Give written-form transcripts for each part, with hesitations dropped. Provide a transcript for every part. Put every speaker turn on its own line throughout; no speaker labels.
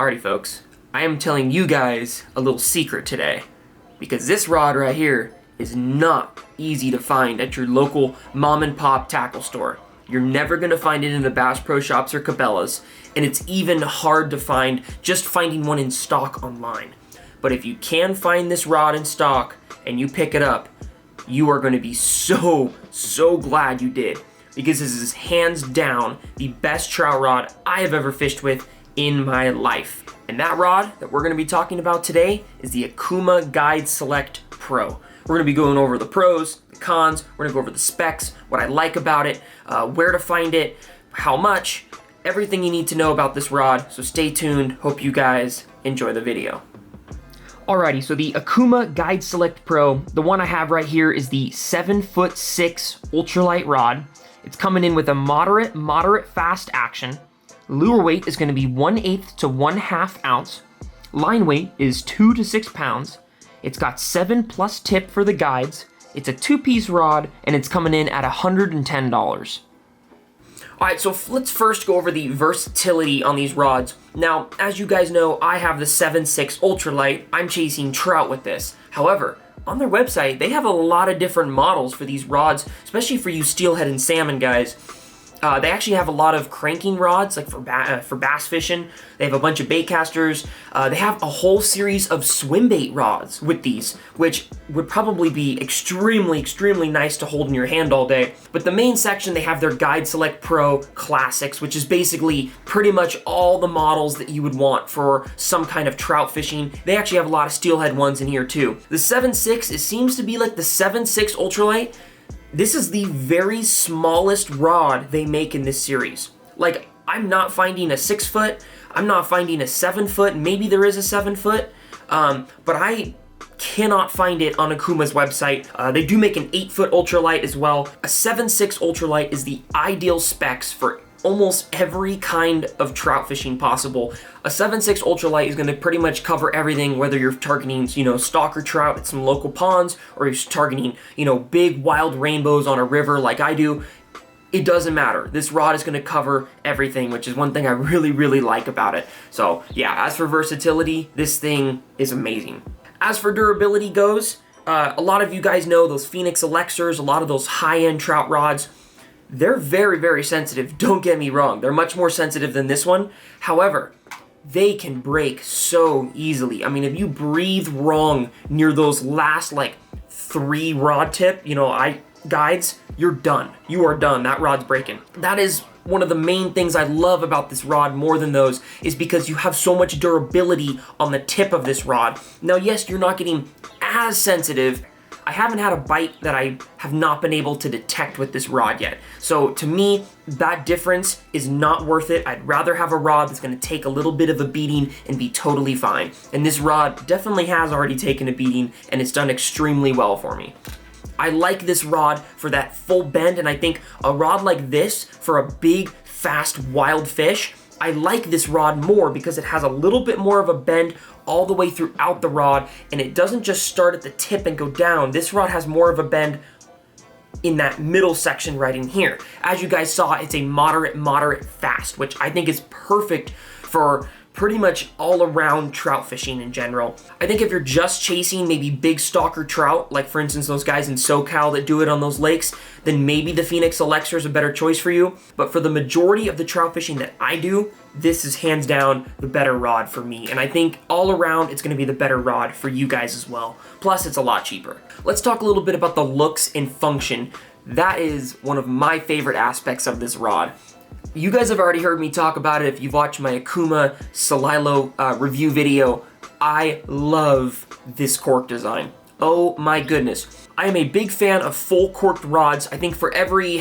Alrighty folks, I am telling you guys a little secret today, because this rod right here is not easy to find at your local mom and pop tackle store. You're never gonna find it in the Bass Pro Shops or Cabela's, and it's even hard to find just finding one in stock online. But if you can find this rod in stock and you pick it up, you are gonna be so glad you did, because this is hands down the best trout rod I have ever fished with in my life. And that rod that we're gonna be talking about today is the Okuma Guide Select Pro. We're gonna be going over the pros, the cons, we're gonna go over the specs, what I like about it, where to find it, how much, everything you need to know about this rod, so stay tuned. Hope you guys enjoy the video. Alrighty, so the Okuma Guide Select Pro, the one I have right here is the 7'6" ultralight rod. It's coming in with a moderate fast action. Lure weight is gonna be 1/8 to 1/2 ounce. Line weight is 2 to 6 pounds. It's got 7+ tip for the guides. It's a 2-piece rod, and it's coming in at $110. Alright, so let's first go over the versatility on these rods. Now, as you guys know, I have the 7'6" ultralight. I'm chasing trout with this. However, on their website, they have a lot of different models for these rods, especially for you steelhead and salmon guys. They actually have a lot of cranking rods, like for bass fishing. They have a bunch of bait casters. They have a whole series of swim bait rods with these, which would probably be extremely nice to hold in your hand all day. But the main section, they have their Guide Select Pro Classics, which is basically pretty much all the models that you would want for some kind of trout fishing. They actually have a lot of steelhead ones in here too. The 7'6", it seems to be like the 7'6" ultralight. This is the very smallest rod they make in this series. Like, I'm not finding a 6 foot, I'm not finding a 7 foot, maybe there is a 7 foot, but I cannot find it on Okuma's website. They do make an 8 foot ultralight as well. A 7'6" ultralight is the ideal specs for almost every kind of trout fishing possible. A 7'6" ultralight is gonna pretty much cover everything, whether you're targeting, stalker trout at some local ponds, or you're targeting, big wild rainbows on a river like I do. It doesn't matter. This rod is gonna cover everything, which is one thing I really like about it. So yeah, as for versatility, this thing is amazing. As for durability goes, a lot of you guys know those Phoenix Elexers, a lot of those high-end trout rods. They're very sensitive, don't get me wrong. They're much more sensitive than this one. However, they can break so easily. I mean, if you breathe wrong near those last, 3 rod tip, guides, you're done. You are done. That rod's breaking. That is one of the main things I love about this rod more than those, is because you have so much durability on the tip of this rod. Now, yes, you're not getting as sensitive. I haven't had a bite that I have not been able to detect with this rod yet. So to me, that difference is not worth it. I'd rather have a rod that's gonna take a little bit of a beating and be totally fine. And this rod definitely has already taken a beating, and it's done extremely well for me. I like this rod for that full bend, and I think a rod like this for a big, fast, wild fish, I like this rod more because it has a little bit more of a bend all the way throughout the rod, and it doesn't just start at the tip and go down. This rod has more of a bend in that middle section right in here. As you guys saw, it's a moderate fast, which I think is perfect for pretty much all around trout fishing in general. I think if you're just chasing maybe big stalker trout, like for instance those guys in SoCal that do it on those lakes, then maybe the Phoenix Elexer is a better choice for you. But for the majority of the trout fishing that I do, this is hands down the better rod for me. And I think all around it's gonna be the better rod for you guys as well. Plus it's a lot cheaper. Let's talk a little bit about the looks and function. That is one of my favorite aspects of this rod. You guys have already heard me talk about it if you've watched my Okuma Salilo review video. I love this cork design. Oh my goodness. I am a big fan of full corked rods. I think for every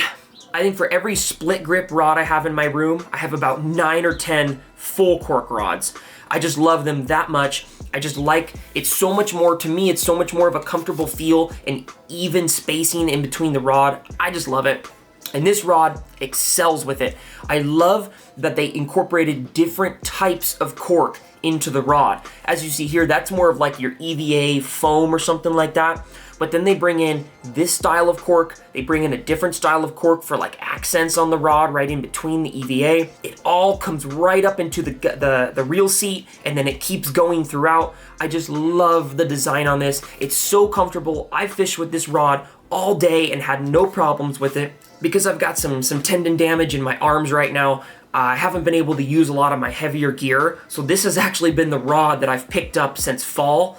split grip rod I have in my room, I have about 9 or 10 full cork rods. I just love them that much. I just like, it's so much more, to me, it's so much more of a comfortable feel and even spacing in between the rod. I just love it. And this rod excels with it. I love that they incorporated different types of cork into the rod. As you see here, that's more of like your EVA foam or something like that. but then they bring in this style of cork. They bring in a different style of cork for like accents on the rod right in between the EVA. It all comes right up into the reel seat, and then it keeps going throughout. I just love the design on this. It's so comfortable. I fished with this rod all day and had no problems with it. Because I've got some tendon damage in my arms right now, I haven't been able to use a lot of my heavier gear, so this has actually been the rod that I've picked up since fall.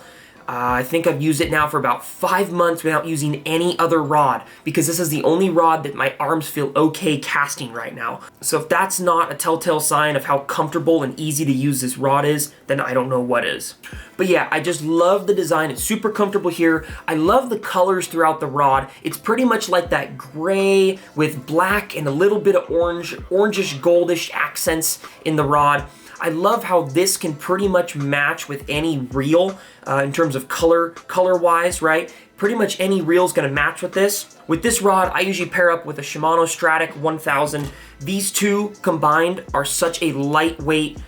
I think I've used it now for about 5 months without using any other rod, because this is the only rod that my arms feel okay casting right now. So if that's not a telltale sign of how comfortable and easy to use this rod is, then I don't know what is. But yeah, I just love the design. It's super comfortable here. I love the colors throughout the rod. It's pretty much like that gray with black and a little bit of orangish goldish accents in the rod. I love how this can pretty much match with any reel in terms of color-wise, right? Pretty much any reel is going to match with this. With this rod, I usually pair up with a Shimano Stradic 1000. These two combined are such a lightweight,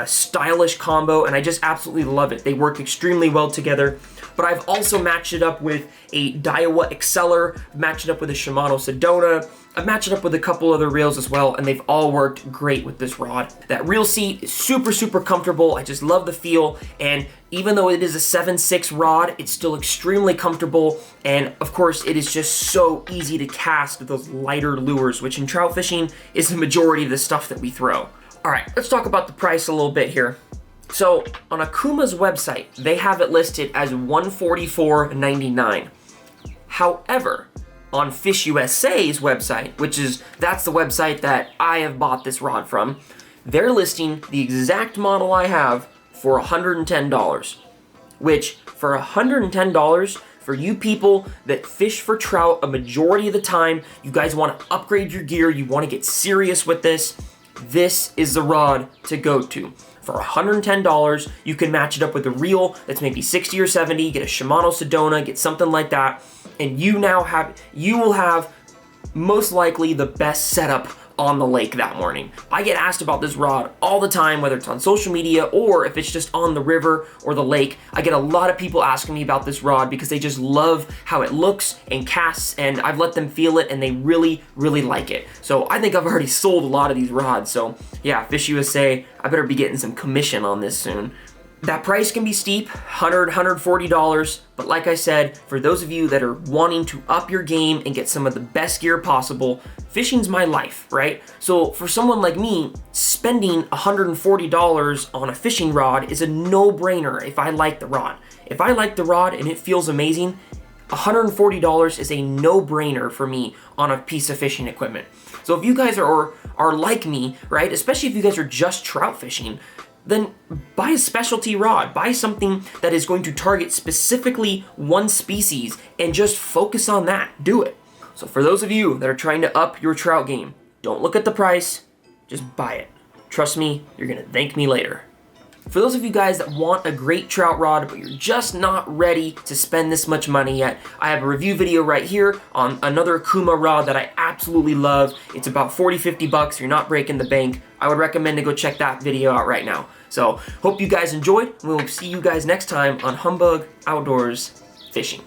stylish combo, and I just absolutely love it. They work extremely well together. But I've also matched it up with a Daiwa Exceller, matched it up with a Shimano Sedona. I've matched it up with a couple other reels as well, and they've all worked great with this rod. That reel seat is super, super comfortable. I just love the feel, and even though it is a 7.6 rod, it's still extremely comfortable, and of course, it is just so easy to cast with those lighter lures, which in trout fishing is the majority of the stuff that we throw. All right, let's talk about the price a little bit here. So on Okuma's website, they have it listed as $144.99. However, on Fish USA's website, that's the website that I have bought this rod from, they're listing the exact model I have for $110, which for $110, for you people that fish for trout a majority of the time, you guys want to upgrade your gear, you want to get serious with this is the rod to go to. For $110, you can match it up with a reel that's maybe 60 or 70, get a Shimano Sedona, get something like that, and you will have most likely the best setup on the lake that morning. I get asked about this rod all the time, whether it's on social media or if it's just on the river or the lake. I get a lot of people asking me about this rod because they just love how it looks and casts, and I've let them feel it and they really, really like it. So I think I've already sold a lot of these rods. So yeah, Fish USA, I better be getting some commission on this soon. That price can be steep, $100, $140, but like I said, for those of you that are wanting to up your game and get some of the best gear possible, fishing's my life, right? So for someone like me, spending $140 on a fishing rod is a no-brainer if I like the rod. If I like the rod and it feels amazing, $140 is a no-brainer for me on a piece of fishing equipment. So if you guys are like me, right, especially if you guys are just trout fishing, then buy a specialty rod. Buy something that is going to target specifically one species and just focus on that. Do it. So for those of you that are trying to up your trout game, don't look at the price, just buy it. Trust me, you're gonna thank me later. For those of you guys that want a great trout rod, but you're just not ready to spend this much money yet, I have a review video right here on another Okuma rod that I absolutely love. It's about 40, 50 bucks. You're not breaking the bank. I would recommend to go check that video out right now. So, hope you guys enjoyed, and we'll see you guys next time on Humbug Outdoors Fishing.